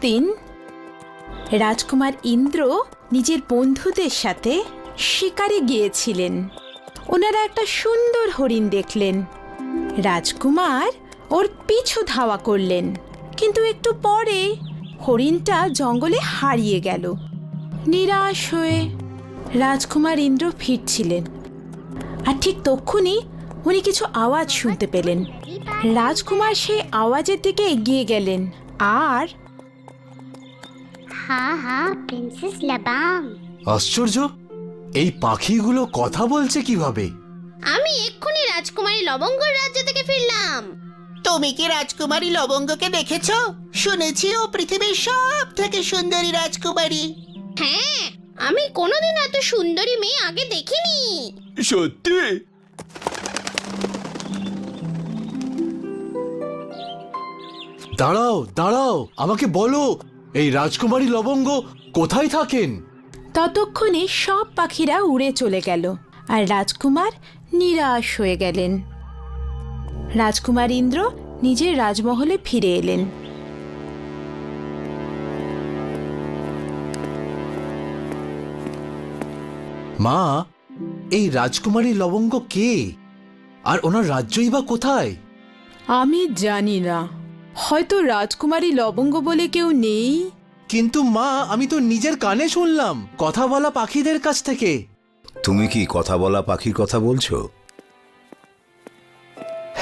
একদিন রাজকুমার ইন্দ্র নিজের বন্ধুদের সাথে শিকারে গিয়েছিলেন। ওনারা একটা সুন্দর হরিণ দেখলেন। রাজকুমার ওর পিছু ধাওয়া করলেন, কিন্তু একটু পরে হরিণটা জঙ্গলে হারিয়ে গেল। নিরাশ হয়ে রাজকুমার ইন্দ্র ফিরছিলেন, আর ঠিক তক্ষুনি উনি কিছু আওয়াজ শুনতে পেলেন। রাজকুমার সেই আওয়াজের দিকে এগিয়ে গেলেন আর হ্যাঁ হ্যাঁ প্রিন্সেস লাবাং। আশ্চর্য, এই পাখিগুলো কথা বলছে কিভাবে? আমি এক্ষুনি রাজকুমারী লবঙ্গর রাজ্য থেকে ফিরলাম। তুমি কি রাজকুমারী লবঙ্গকে দেখেছো? শুনেছি ও পৃথিবীর সব থেকে সুন্দরী রাজকুমারী। হ্যাঁ, আমি কোনোদিন এত সুন্দরী মেয়ে আগে দেখিনি। সত্যি? দাঁড়াও দাঁড়াও, আমাকে বলো, এই রাজকুমারী লবঙ্গ কোথায় থাকেন? ততক্ষণে সব পাখিরা উড়ে চলে গেল আর রাজকুমার নিরাশ হয়ে গেলেন। রাজকুমার ইন্দ্র নিজের রাজমহলে ফিরে এলেন। মা, এই রাজকুমারী লবঙ্গ কে, আর ওনার রাজ্যই বা কোথায়? আমি জানি না, হয়তো রাজকুমারী লবঙ্গ বলে কেউ নেই। কিন্তু মা, আমি তো নিজের কানে শুনলাম কথা বলা পাখিদের কাছ থেকে। তুমি কি কথা বলা পাখির কথা বলছো?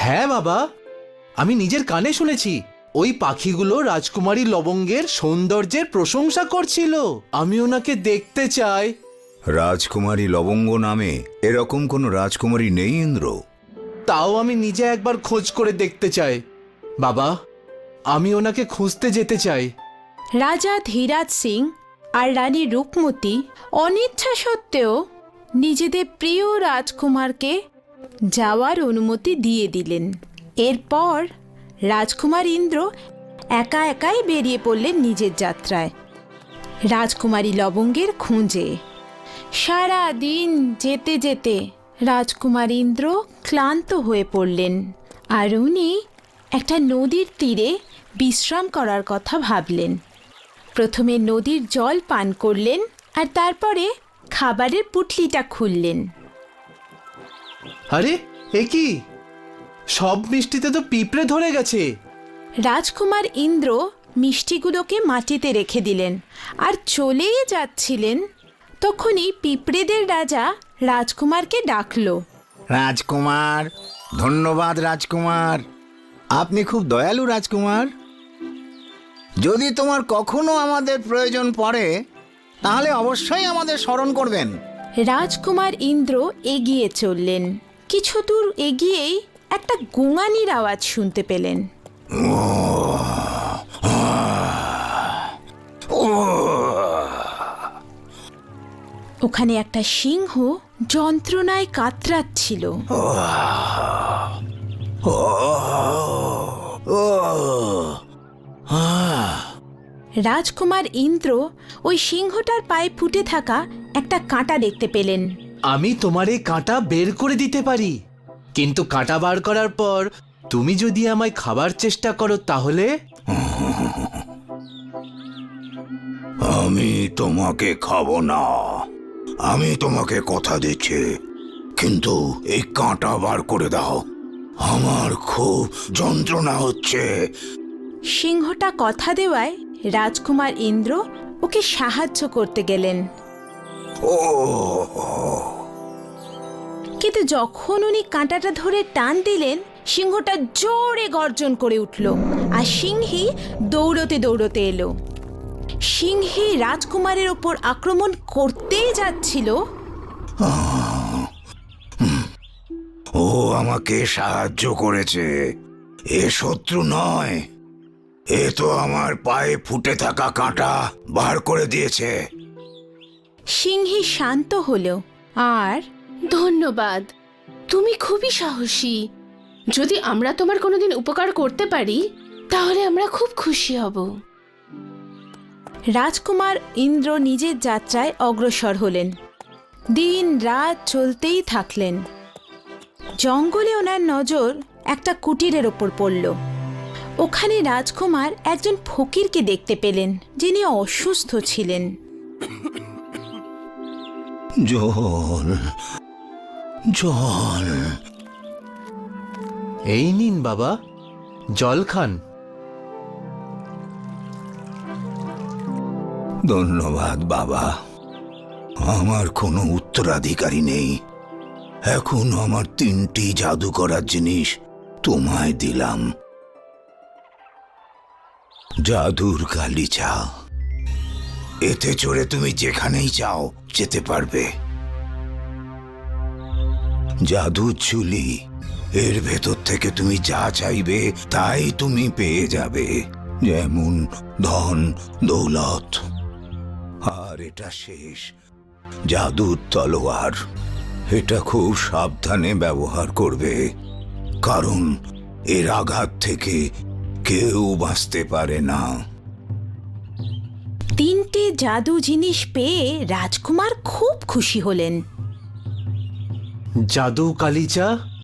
হ্যাঁ বাবা, আমি নিজের কানে শুনেছি। ওই পাখিগুলো রাজকুমারী লবঙ্গের সৌন্দর্যের প্রশংসা করছিল। আমি ওনাকে দেখতে চাই। রাজকুমারী লবঙ্গ নামে এরকম কোনো রাজকুমারী নেই ইন্দ্র। তাও আমি নিজে একবার খোঁজ করে দেখতে চাই। বাবা, আমি ওনাকে খুঁজতে যেতে চাই। রাজা ধীরাজ সিং আর রানী রূপমতি অনিচ্ছা সত্ত্বেও নিজেদের প্রিয় রাজকুমারকে যাওয়ার অনুমতি দিয়ে দিলেন। এরপর রাজকুমার ইন্দ্র একা একাই বেরিয়ে পড়লেন নিজের যাত্রায় রাজকুমারী লবঙ্গের খোঁজে। সারা দিন যেতে যেতে রাজকুমার ইন্দ্র ক্লান্ত হয়ে পড়লেন, আর উনি একটা নদীর তীরে বিশ্রাম করার কথা ভাবলেন। প্রথমে নদীর জল পান করলেন আর তারপরে খাবারের পুটলিটা খুললেন। আরে, এ কি? সব মিষ্টিতে তো পিঁপড়ে ধরে গেছে। রাজকুমার ইন্দ্র মিষ্টিগুলোকে মাটিতে রেখে দিলেন আর চলেই যাচ্ছিলেন। তখনই পিঁপড়েদের রাজা রাজকুমারকে ডাকল। রাজকুমার, ধন্যবাদ রাজকুমার, আপনি খুব দয়ালু রাজকুমার। যদি তোমার কখনো আমাদের প্রয়োজন পড়ে তাহলে অবশ্যই আমাদের স্মরণ করবেন। রাজকুমার ইন্দ্র এগিয়ে চললেন। কিছু দূর এগিয়েই একটা গোঙানির আওয়াজ শুনতে পেলেন। ওখানে একটা সিংহ যন্ত্রণায় কাতরাচ্ছিল। রাজকুমার ইন্দ্র ওই সিংহটার পায়ে ফুটে থাকা একটা কাঁটা দেখতে পেলেন। আমি তোমার এই কাঁটা বের করে দিতে পারি, কিন্তু কাঁটা বার করার পর তুমি যদি আমায় খাবার চেষ্টা করো তাহলে? আমি তোমাকে খাবো না, আমি তোমাকে কথা দিচ্ছি, কিন্তু এই কাঁটা বার করে দাও, আমার খুব যন্ত্রণা হচ্ছে। সিংহটা কথা দেওয়ায় রাজকুমার ইন্দ্র ওকে সাহায্য করতে গেলেন। ও কিন্তু যখন উনি কাঁটাটা ধরে টান দিলেন, সিংহটা জোরে গর্জন করে উঠল আর সিংহী দৌড়তে দৌড়তে এলো। সিংহী রাজকুমারের ওপর আক্রমণ করতেই যাচ্ছিল। ও আমাকে সাহায্য করেছে, এ শত্রু নয়, এ তো আমার পায়ে ফুটে থাকা কাঁটা বার করে দিয়েছে। সিংহী শান্ত হলো আর ধন্যবাদ, তুমি খুবই সাহসী। যদি আমরা তোমার কোনোদিন উপকার করতে পারি তাহলে আমরা খুব খুশি হব। রাজকুমার ইন্দ্র নিজের যাত্রায় অগ্রসর হলেন। দিন রাত চলতেই থাকলেন। জঙ্গলে ওনার নজর একটা কুটিরের ওপর পড়ল। ওখানে রাজকুমার একজন ফকিরকে দেখতে পেলেন, যিনি অসুস্থ ছিলেন। জল জল এই নিন বাবা, জল খান। ধন্যবাদ বাবা। আমার কোনো উত্তরাধিকারী নেই, এখন আমার 3টি জাদু করার জিনিস তোমায় দিলাম। জাদুর গালিচা, এতে চড়ে তুমি যেখানেই চাও যেতে পারবে। জাদুর ঝুলি, এর ভেতর থেকে তুমি যা চাইবে তাই তুমি পেয়ে যাবে, যেমন ধন দৌলত। আর এটা শেষ, জাদুর তলোয়ার, এটা খুব সাবধানে ব্যবহার করবে, কারণ এর আঘাত থেকে কেউ বাঁচতে পারে না। 3টে জাদু জিনিস পেয়ে রাজকুমার খুব খুশি হলেন। জাদু কালিচা,